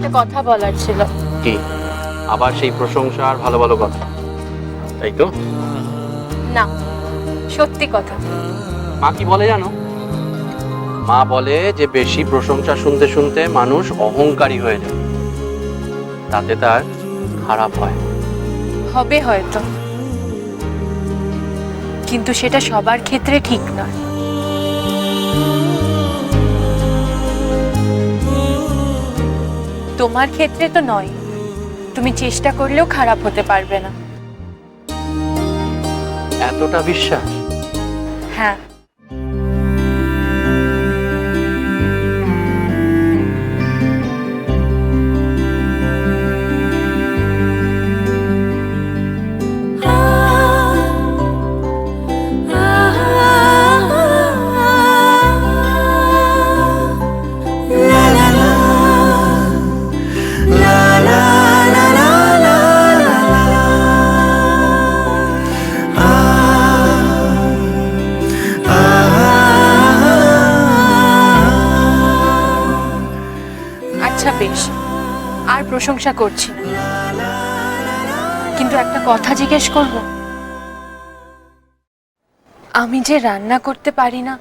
একটা কথা বলার ছিল। কি? আবার সেই প্রশংসা আর ভালো ভালো কথা, তাই তো? না, সত্যি কথা। মা কি বলে জানো? মা বলে যে বেশি প্রশংসা শুনতে শুনতে মানুষ অহংকারী হয়ে যায়, তাতে তার খারাপ হয়। হবে হয়তো, কিন্তু সেটা সবার ক্ষেত্রে ঠিক নয়। তোমার ক্ষেত্রে তো নয়, তুমি চেষ্টা করলেও খারাপ হতে পারবে না। এতটা বিশ্বাস? হ্যাঁ। আচ্ছা বেশ, আর প্রশংসা করছি না, কিন্তু একটা কথা জিজ্ঞেস করব। আমি যে রান্না করতে পারি না,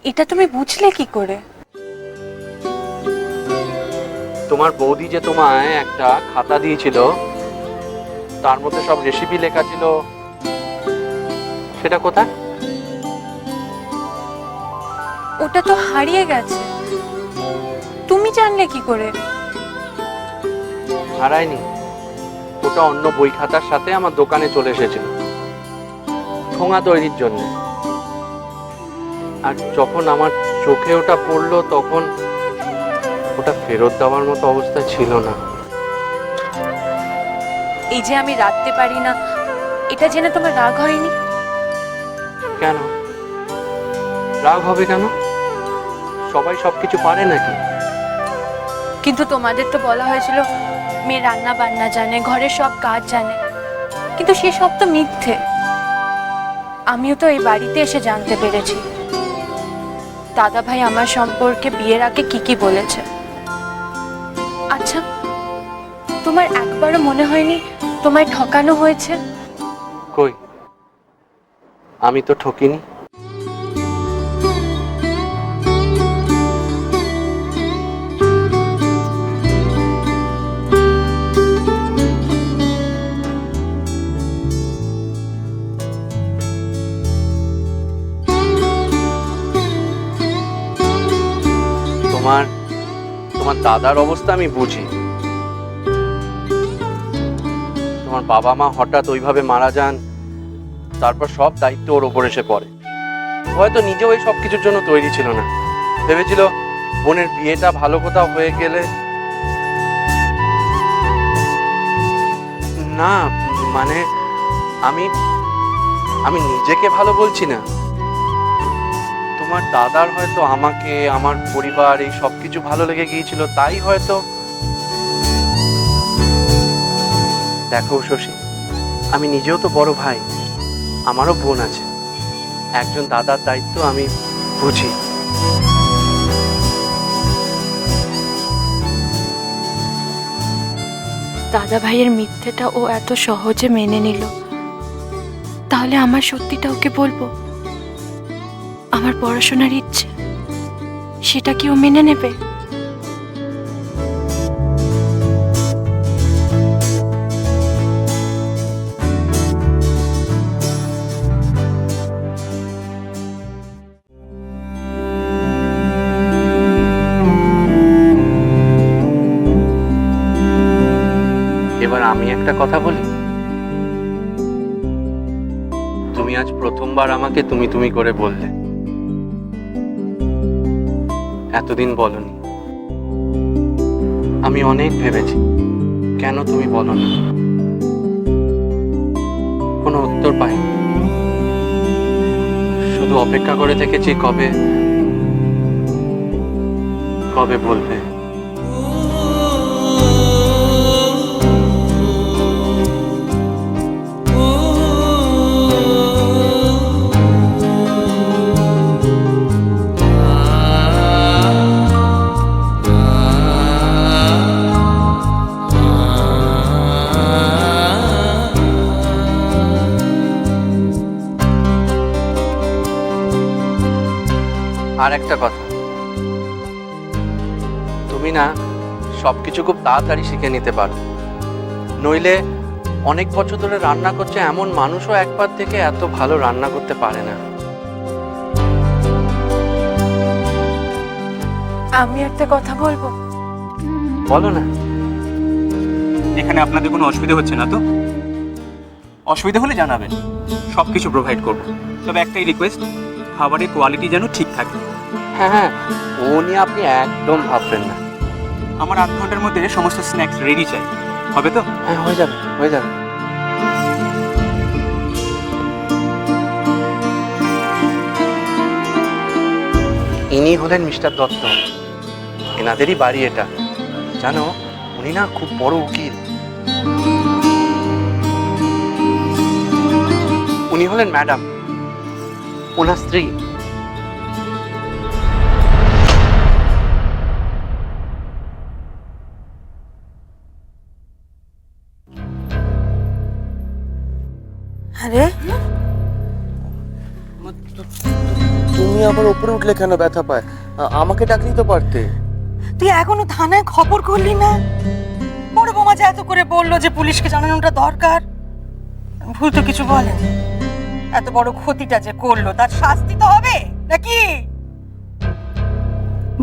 এটা তুমি বুঝলে কি করে? তোমার বৌদি যে তোমায় একটা খাতা দিয়েছিল, তার মধ্যে সব রেসিপি লেখা ছিল, সেটা কোথায়? ওটা তো হারিয়ে গেছে, তুমি জানলে কি করে? হারায়নি, ওটা অন্য বই খাতার সাথে আমার দোকানে চলে এসেছিল ঠোঙা তৈরির জন্য। আর যখন আমার চোখে ওটা পড়লো, তখন ওটা ফেরত দেওয়ার মতো অবস্থা ছিল না। এই যে আমি রাখতে পারি না, এটা জেনে তোমার রাগ হয়নি? কেন রাগ হবে কেন? সবাই সবকিছু পারে নাকি? কিন্তু তোমাদের তো বলা হয়েছিল মেয়ে রান্না বান্না জানে, ঘরের সব কাজ জানে, কিন্তু সে সব তো মিথ্যে। আমিও তো এই বাড়িতে এসে জানতে পেরেছি দাদা ভাই আমার সম্পর্কে বিয়ের আগে কি কি বলেছে। আচ্ছা, তোমার একবারও মনে হয়নি তোমায় ঠকানো হয়েছে? কই, আমি তো ঠকিনি। তোমার তোমার দাদার অবস্থা আমি বুঝি। তোমার বাবা মা হঠাৎ ওইভাবে মারা যান, তারপর সব দায়িত্ব ওর ওপর এসে পড়ে। হয়তো নিজেও এই সব কিছুর জন্য তৈরি ছিল না, ভেবেছিল বোনের বিয়েটা ভালো কোথাও হয়ে গেলে। না মানে আমি আমি নিজেকে ভালো বলছি না। তোমার দাদার হয়তো আমাকে, আমার পরিবার, এই সব কিছু ভালো লেগে গিয়েছিল, তাই হয়তো। দেখো শশী, আমি নিজেও তো বড় ভাই, আমারও বোন আছে, একজন দাদার দায়িত্ব আমি বুঝি। দাদা ভাইয়ের মিথ্যেটা ও এত সহজে মেনে নিল, তাহলে আমার সত্যিটা ওকে বলবো? আমার পড়াশোনার ইচ্ছে, সেটা কি ও মেনে নেবে? এবার আমি একটা কথা বলি। তুমি আজ প্রথমবার আমাকে তুমি তুমি করে বললে, এতদিন বলনি। আমি অনেক ভেবেছি কেন তুমি বলো না, কোনো উত্তর পাইনি। শুধু অপেক্ষা করে থেকেছি কবে কবে বলবে। আর একটা কথা, তুমি না সবকিছু খুব তাড়াতাড়ি শিখে নিতে পারো, নইলে অনেক বছর ধরে রান্না করছে এমন মানুষও একবার থেকে এত ভালো রান্না করতে পারে না। আমি একটা কথা বলবো? বলো না। এখানে আপনাদের কোনো অসুবিধা হচ্ছে না তো? অসুবিধা হলে জানাবেন, সব কিছু প্রোভাইড করব। তবে একটাই রিকোয়েস্ট, খাবারের কোয়ালিটি যেন ঠিক থাকে। হ্যাঁ হ্যাঁ, ও নিয়ে আপনি একদম ভাববেন না। আমার 8 ঘন্টার মধ্যে সমস্ত স্ন্যাক্স রেডি চাই, হবে তো? হ্যাঁ, হয়ে যাবে হয়ে যাবে। ইনি হলেন মিস্টার দত্ত, এনাদেরই বাড়ি এটা। জানো, উনি না খুব বড় উকিল। উনি হলেন ম্যাডাম, ওনার স্ত্রী। আরে তুমি আবার উপরে উঠলে কেন? ব্যথা পায়? আমাকে ডাকলেই তো পারতে। তুই এখনো থানায় খবর করলি না? বড় বোমা যে এত করে বললো যে পুলিশকে জানানোটা দরকার, ভুল তো কিছু বলেন। এত বড় ক্ষতিটা যে করলো তার শাস্তি তো হবে নাকি?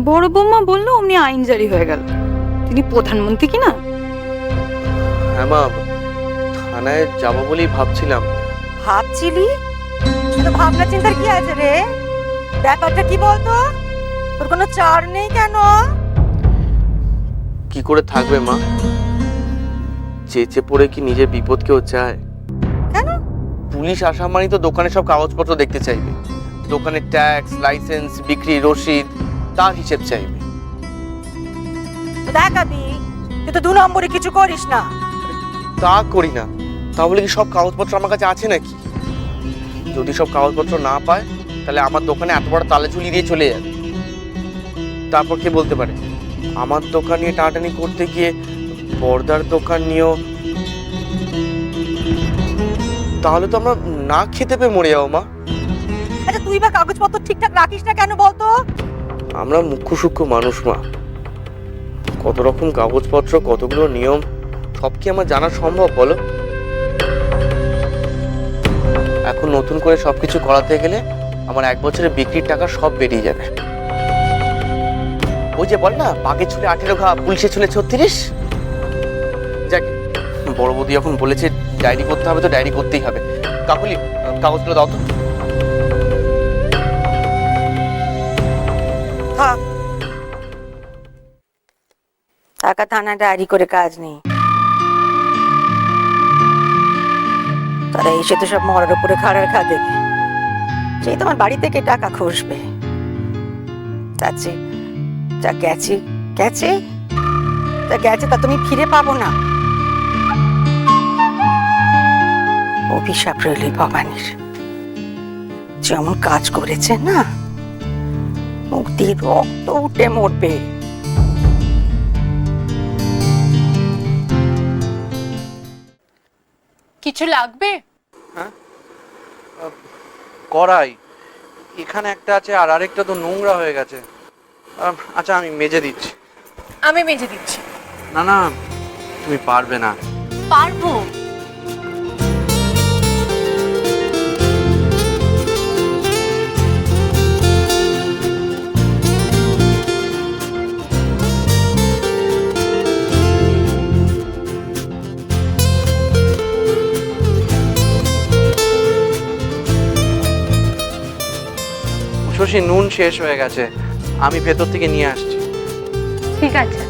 বড় বৌমা বললো অমনি আইন জারি হয়ে গেল। তিনি প্রধানমন্ত্রী কি না? হ্যাঁ মা, থানায় যাবো বলেই ভাবছিলাম। ভাবছিলি? এত ভাবনা চিন্তার কি আছে রে? ব্যাপারটা কি বলতো? তোর কোনো চার নেই কেন? কি করে থাকবে মা? চেঁচে পড়ে কি নিজের বিপদ কেউ চায়? কেন? পুলিশ আসা মানে তো দোকানে সব কাগজপত্র দেখতে চাইবে। দোকানের ট্যাক্স, লাইসেন্স, বিক্রি রসিদ, তার হিসেব চাইবে। দেখাবি, তুই তো 2 নম্বরে কিছু করিস না। তা করি না, তাহলে কি সব কাগজপত্র আমার কাছে আছে নাকি? যদি সব কাগজপত্র না পায়, তাহলে আমার দোকানে এত বড় তালা ঝুলিয়ে দিয়ে চলে যাবে। তারপর কে বলতে পারে আমার দোকান নিয়ে টানাটানি করতে গিয়ে পর্দার দোকান নিয়েও? তাহলে তো আমরা না খেতে পেয়ে মরে যাবো মা। আচ্ছা তুই বা কাগজপত্র ঠিকঠাক রাখিস না কেন বলতো? আমরা মুখ্য সূক্ষ্ম মানুষ মা, কত রকম কাগজপত্র, কতগুলো নিয়ম, সব কি আমার জানা সম্ভব বলো? এখন নতুন করে সবকিছু করাতে গেলে আমার 1 বছরের বিক্রির টাকা সব বেরিয়ে যাবে। ওই যে বল না, বাঘের ছুলে 18 ঘা, পুলিশের ছুলে 36। যাক, বড় বৌদি যখন বলেছে ডায়েরি করতে হবে তো ডায়েরি করতেই হবে। কাকুলি, কাগজগুলো দাও তো। থাক, টাকা থানায় ডায়েরি করে কাজ নেই। তারা এসে তো সব মরার উপরে খাড়ার খা দেবে। সেই তোমার বাড়ি থেকে টাকা খসবে। যাচ্ছে যা গেছে গেছে, যা গেছে তা তুমি ফিরে পাবো না। অভিশাপ রইল ভবানীর, যেমন কাজ করেছে না, মুখ দিয়ে রক্ত উঠে মরবে। কিছু লাগবে? কড়াই এখানে একটা আছে, আর আরেকটা তো নোংরা হয়ে গেছে। আচ্ছা, আমি মেজে দিচ্ছি। আমি মেজে দিচ্ছি। না না, তুমি পারবে না। পারবো। শশী, নুন শেষ হয়ে গেছে, আমি ভেতর থেকে নিয়ে আসছি। ঠিক আছে।